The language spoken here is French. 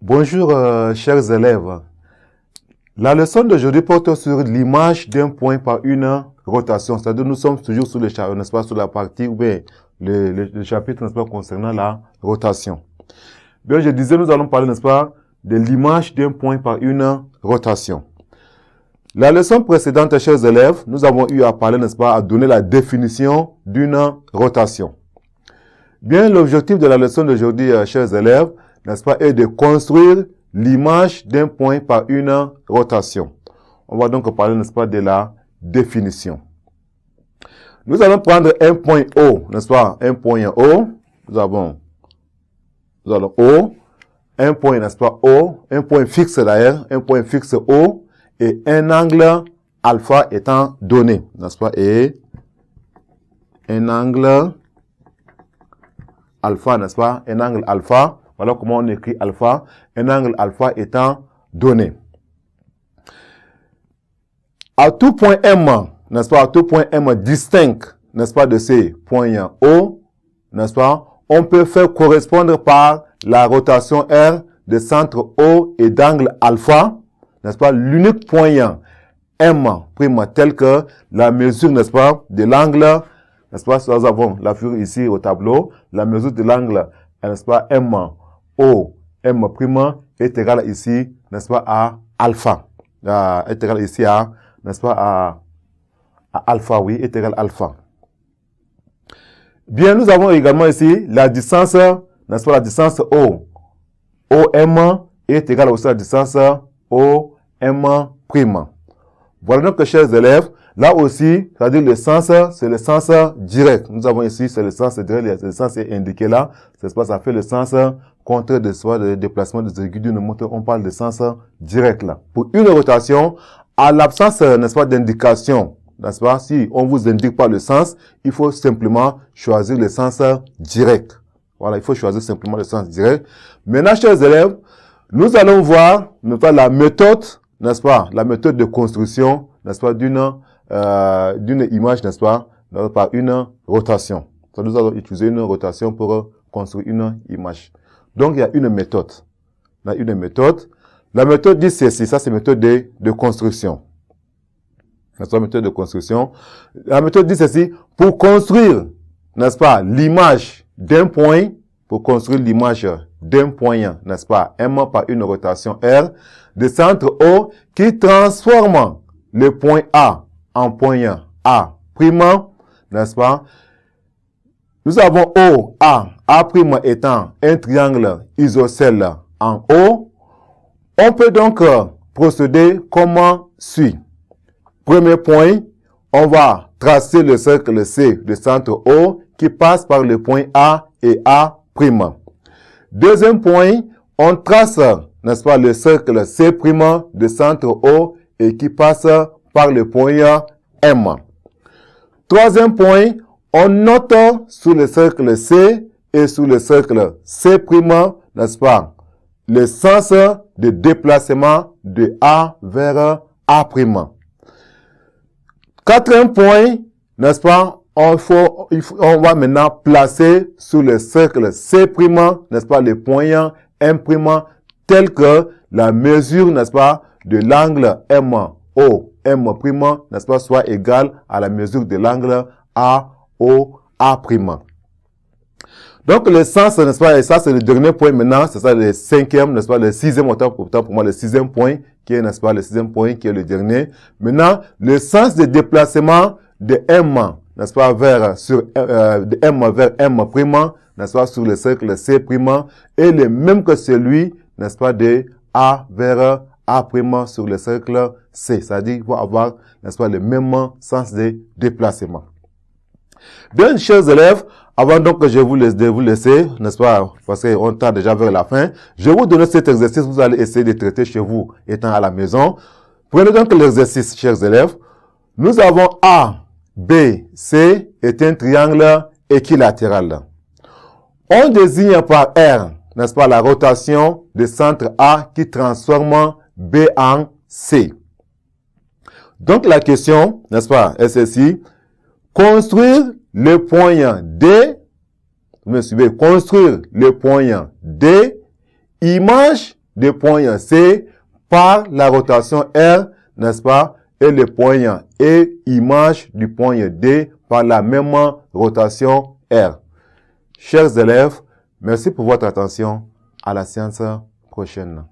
Bonjour, chers élèves. La leçon d'aujourd'hui porte sur l'image d'un point par une rotation. C'est-à-dire, nous sommes toujours sur n'est-ce pas, sur la partie, ou bien le chapitre, n'est-ce pas, concernant la rotation. Bien, je disais, nous allons parler, n'est-ce pas, de l'image d'un point par une rotation. La leçon précédente, chers élèves, nous avons eu à parler, n'est-ce pas, à donner la définition d'une rotation. Bien, l'objectif de la leçon d'aujourd'hui, chers élèves, n'est-ce pas, est de construire l'image d'un point par une rotation. On va donc parler, n'est-ce pas, de la définition. Nous allons prendre un point O, n'est-ce pas, un point O. Nous allons O, un point, n'est-ce pas, O, un point fixe d'ailleurs, un point fixe O, et un angle alpha étant donné, n'est-ce pas, et un angle alpha, n'est-ce pas, un angle alpha. Voilà comment on écrit alpha, un angle alpha étant donné. À tout point M, n'est-ce pas, à tout point M distinct, n'est-ce pas, de ces points O, n'est-ce pas, on peut faire correspondre par la rotation R de centre O et d'angle alpha, n'est-ce pas, l'unique point M prime tel que la mesure, n'est-ce pas, de l'angle, n'est-ce pas, nous avons la figure ici au tableau, la mesure de l'angle, n'est-ce pas, M O, M' est égal ici, n'est-ce pas, à alpha. Est égal ici à, n'est-ce pas, à alpha, oui, est égal à alpha. Bien, nous avons également ici la distance, n'est-ce pas, la distance O. OM est égal aussi à la distance OM'. Voilà donc, chers élèves, là aussi, c'est-à-dire le sens, c'est le sens direct. Nous avons ici, c'est le sens direct, le sens est indiqué là, c'est pas, ça fait le sens contraire de soi, de déplacement des aiguilles d'une montre, on parle de sens direct là. Pour une rotation, à l'absence, n'est-ce pas, d'indication, n'est-ce pas, si on vous indique pas le sens, il faut simplement choisir le sens direct. Voilà, il faut choisir simplement le sens direct. Maintenant, chers élèves, nous allons voir, n'est-ce pas, la méthode, n'est-ce pas, la méthode de construction, n'est-ce pas, d'une image, n'est-ce pas, par une rotation. Donc, nous allons utiliser une rotation pour construire une image. Donc, il y a une méthode. Il y a une méthode. La méthode dit ceci, ça c'est méthode de construction. N'est-ce pas, méthode de construction. La méthode dit ceci, pour construire, n'est-ce pas, l'image d'un point, pour construire l'image d'un point, n'est-ce pas, M par une rotation R, de centre O, qui transforme le point A en point A', n'est-ce pas? Nous avons O, A étant un triangle isocèle en O. On peut donc procéder comme suit. Premier point, on va tracer le cercle C de centre O qui passe par le point A et A'. Deuxième point, on trace, n'est-ce pas, le cercle C' de centre O et qui passe par le point M. Troisième point, on note sur le cercle C et sur le cercle C', n'est-ce pas, le sens de déplacement de A vers A'. Quatrième point, n'est-ce pas, on va maintenant placer sur le cercle C', n'est-ce pas, le point M', tel que la mesure, n'est-ce pas, de l'angle MO, M', n'est-ce pas, soit égale à la mesure de l'angle AOA'. Donc, le sens, n'est-ce pas, et ça, c'est le dernier point maintenant, c'est ça, le cinquième, n'est-ce pas, le sixième, autant pour moi, le sixième point, qui est, n'est-ce pas, le sixième point, qui est le dernier. Maintenant, le sens de déplacement de M, n'est-ce pas, de M vers M', n'est-ce pas, sur le cercle C', est le même que celui, n'est-ce pas, de A vers A' sur le cercle C. C'est-à-dire, il va avoir, n'est-ce pas, le même sens de déplacement. Bien, chers élèves, avant donc que je vous laisser, n'est-ce pas, parce qu'on tend déjà vers la fin, je vais vous donner cet exercice, vous allez essayer de traiter chez vous, étant à la maison. Prenez donc l'exercice, chers élèves. Nous avons A, B, C est un triangle équilatéral. On désigne par R, n'est-ce pas, la rotation de centre A qui transforme B en C. Donc la question, n'est-ce pas, est ceci. Construire le point D, vous me suivez, construire le point D, image de point C par la rotation R, n'est-ce pas? Et le point E, image du point D par la même rotation R. Chers élèves, merci pour votre attention. À la séance prochaine.